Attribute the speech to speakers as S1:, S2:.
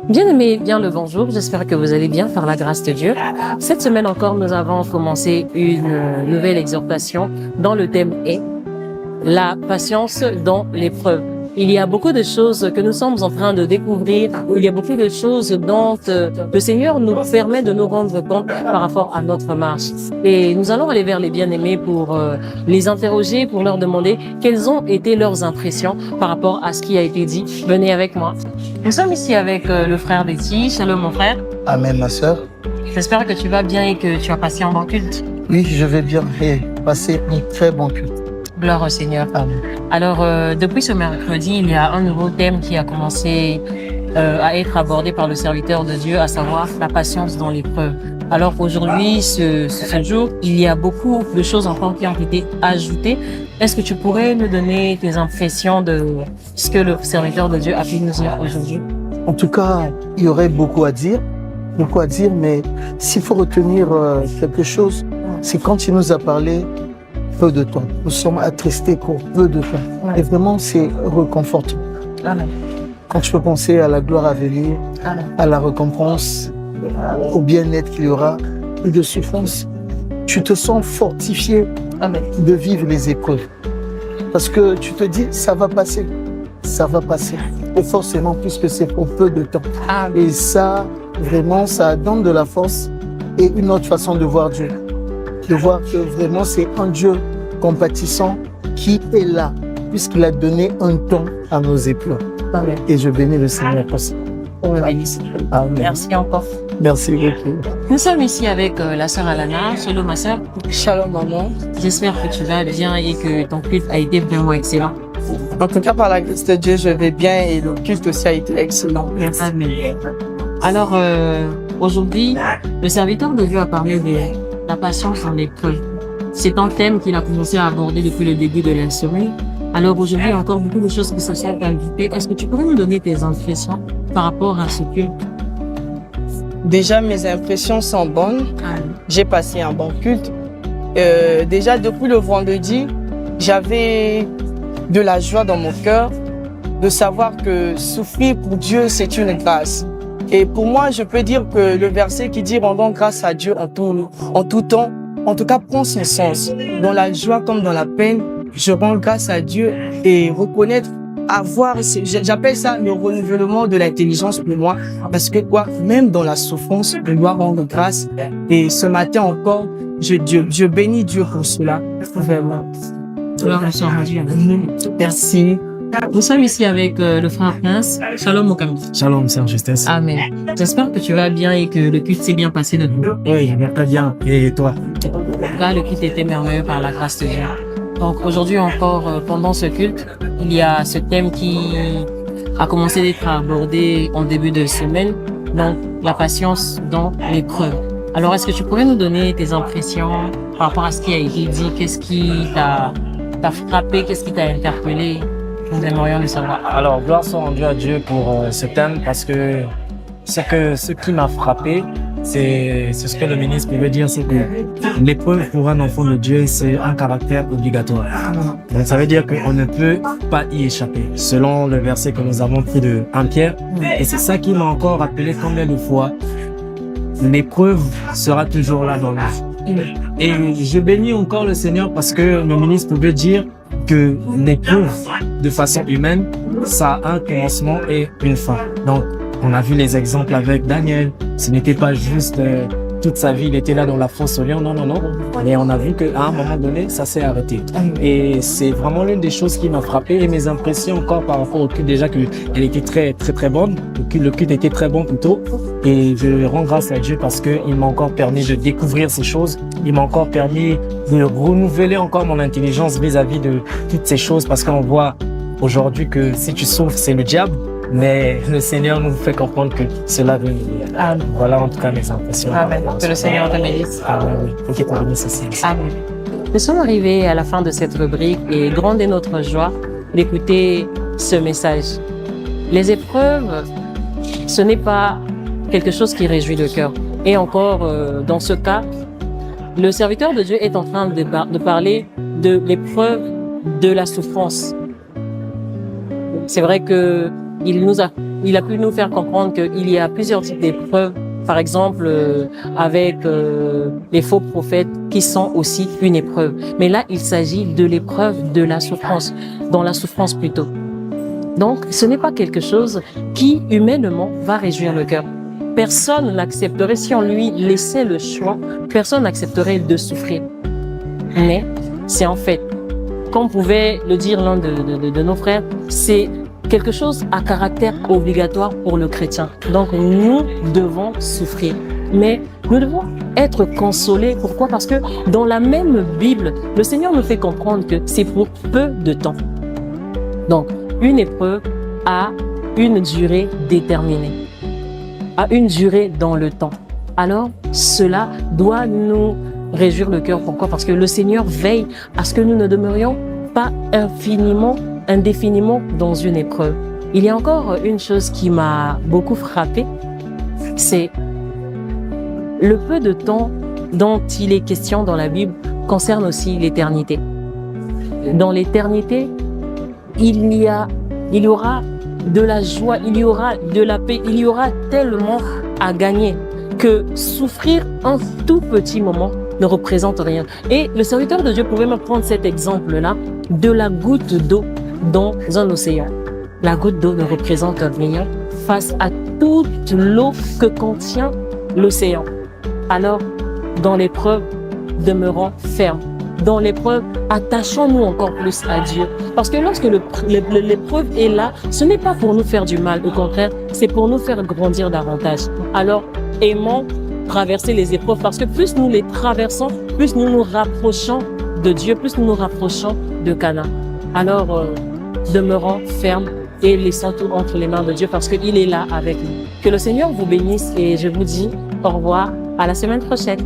S1: Bien aimé, bien le bonjour. J'espère que vous allez bien par la grâce de Dieu. Cette semaine encore, nous avons commencé une nouvelle exhortation dont le thème est la patience dans l'épreuve. Il y a beaucoup de choses que nous sommes en train de découvrir. Il y a beaucoup de choses dont le Seigneur nous permet de nous rendre compte par rapport à notre marche. Et nous allons aller vers les bien-aimés pour les interroger, pour leur demander quelles ont été leurs impressions par rapport à ce qui a été dit. Venez avec moi. Nous sommes ici avec le frère Betty. Shalom mon frère.
S2: Amen ma sœur.
S1: J'espère que tu vas bien et que tu as passé un bon culte.
S2: Oui, je vais bien et passer un très bon culte.
S1: Gloire au Seigneur.
S2: Amen.
S1: Alors, depuis ce mercredi, il y a un nouveau thème qui a commencé à être abordé par le serviteur de Dieu, à savoir la patience dans l'épreuve. Alors aujourd'hui, ce jour, il y a beaucoup de choses encore qui ont été ajoutées. Est-ce que tu pourrais nous donner tes impressions de ce que le serviteur de Dieu a pu nous dire aujourd'hui?
S2: En tout cas, il y aurait beaucoup à dire, mais s'il faut retenir quelque chose, c'est quand il nous a parlé peu de temps. Nous sommes attristés pour peu de temps.
S1: Ouais.
S2: Et vraiment, c'est réconfortant.
S1: Amen.
S2: Quand tu peux penser à la gloire à venir,
S1: Amen.
S2: à la récompense, au bien-être qu'il y aura, et de souffrance, tu te sens fortifié
S1: Amen.
S2: de vivre les épreuves. Parce que tu te dis, ça va passer. Ça va passer. Et forcément, puisque c'est pour peu de temps.
S1: Amen.
S2: Et ça, vraiment, ça donne de la force et une autre façon de voir Dieu. De voir que vraiment, c'est un Dieu compatissant qui est là, puisqu'il a donné un temps à nos épreuves.
S1: Amen.
S2: Et je bénis le Seigneur pour ça. Amen.
S1: Merci encore.
S2: Merci beaucoup.
S1: Nous sommes ici avec la sœur Alana. Shalom ma sœur.
S3: Shalom maman.
S1: J'espère que tu vas bien et que ton culte a été vraiment excellent.
S3: En tout cas, par la grâce de Dieu, je vais bien et le culte aussi a été excellent. Merci.
S1: Amen. Alors, aujourd'hui, le serviteur de Dieu a parlé de la patience dans l'épreuve. C'est un thème qu'il a commencé à aborder depuis le début de la semaine. Alors aujourd'hui, il y a encore beaucoup de choses qui se sont ajoutées. Est-ce que tu pourrais nous donner tes impressions par rapport à ce culte?
S3: Déjà, mes impressions sont bonnes. J'ai passé un bon culte. Déjà, depuis le vendredi, j'avais de la joie dans mon cœur de savoir que souffrir pour Dieu, c'est une grâce. Et pour moi, je peux dire que le verset qui dit « rendons grâce à Dieu en tout temps », en tout cas, prend son sens. Dans la joie comme dans la peine, je rends grâce à Dieu et reconnaître, j'appelle ça le renouvellement de l'intelligence pour moi, parce que même dans la souffrance, je dois rendre grâce. Et ce matin encore, je bénis Dieu pour cela. Vraiment. Merci.
S1: Nous sommes ici avec le frère Prince. Shalom au Camille.
S4: Shalom, Sœur Justesse.
S1: Amen. J'espère que tu vas bien et que le culte s'est bien passé de nous.
S4: Oui, très bien. Et toi?
S1: Là, le culte était merveilleux par la grâce de Dieu. Donc aujourd'hui encore, pendant ce culte, il y a ce thème qui a commencé d'être abordé en début de semaine, donc la patience dans l'épreuve. Alors, est-ce que tu pourrais nous donner tes impressions par rapport à ce qui a été dit? Qu'est-ce qui t'a frappé? Qu'est-ce qui t'a interpellé? Nous aimerions le savoir.
S4: Alors, gloire soit rendue à Dieu pour ce thème, parce que ce qui m'a frappé, c'est ce que le ministre pouvait dire, c'est que l'épreuve pour un enfant de Dieu, c'est un caractère obligatoire. Donc ça veut dire qu'on ne peut pas y échapper, selon le verset que nous avons pris de 1 Pierre. Et c'est ça qui m'a encore rappelé combien de fois l'épreuve sera toujours là dans la vie. Et je bénis encore le Seigneur parce que le ministre pouvait dire que l'épreuve, de façon humaine, ça a un commencement et une fin. Donc, on a vu les exemples avec Daniel. Ce n'était pas juste toute sa vie, il était là dans la fosse au lion. Non. Mais on a vu qu'à un moment donné, ça s'est arrêté. Et c'est vraiment l'une des choses qui m'a frappé. Et mes impressions encore par rapport au culte, déjà qu'elle était très bonne. Le culte était très bon plutôt. Et je rends grâce à Dieu parce qu'il m'a encore permis de découvrir ces choses. Il m'a encore permis de renouveler encore mon intelligence vis-à-vis de toutes ces choses. Parce qu'on voit aujourd'hui que si tu souffres, c'est le diable. Mais le Seigneur nous fait comprendre que cela veut nous dire.
S1: Amen.
S4: Voilà en tout cas mes impressions.
S1: Amen. Que le Seigneur te bénisse.
S4: Amen. Ok, t'as bénisse aussi.
S1: Amen. Nous sommes arrivés à la fin de cette rubrique et grande est notre joie d'écouter ce message. Les épreuves, ce n'est pas quelque chose qui réjouit le cœur. Et encore, dans ce cas, le serviteur de Dieu est en train de parler de l'épreuve de la souffrance. C'est vrai que il nous a il a pu nous faire comprendre qu'il y a plusieurs types d'épreuves. Par exemple, avec les faux prophètes qui sont aussi une épreuve. Mais là, il s'agit de l'épreuve de la souffrance, dans la souffrance plutôt. Donc, ce n'est pas quelque chose qui, humainement, va réjouir le cœur. Personne n'accepterait, si on lui laissait le choix, personne n'accepterait de souffrir. Mais c'est en fait, comme pouvait le dire l'un de nos frères, c'est quelque chose à caractère obligatoire pour le chrétien. Donc, nous devons souffrir. Mais nous devons être consolés. Pourquoi? Parce que dans la même Bible, le Seigneur nous fait comprendre que c'est pour peu de temps. Donc, une épreuve a une durée déterminée, a une durée dans le temps. Alors, cela doit nous réjouir le cœur. Pourquoi? Parce que le Seigneur veille à ce que nous ne demeurions pas indéfiniment dans une épreuve. Il y a encore une chose qui m'a beaucoup frappée, c'est le peu de temps dont il est question dans la Bible concerne aussi l'éternité. Dans l'éternité, il y aura de la joie, il y aura de la paix, il y aura tellement à gagner que souffrir un tout petit moment ne représente rien. Et le serviteur de Dieu pouvait me prendre cet exemple-là de la goutte d'eau dans un océan. La goutte d'eau ne représente rien face à toute l'eau que contient l'océan. Alors, dans l'épreuve, demeurons fermes. Dans l'épreuve, attachons-nous encore plus à Dieu. Parce que lorsque l'épreuve est là, ce n'est pas pour nous faire du mal. Au contraire, c'est pour nous faire grandir davantage. Alors, aimons traverser les épreuves parce que plus nous les traversons, plus nous nous rapprochons de Dieu, plus nous nous rapprochons de Canaan. Alors, demeurons fermes et laissons tout entre les mains de Dieu parce qu'il est là avec nous. Que le Seigneur vous bénisse et je vous dis au revoir à la semaine prochaine.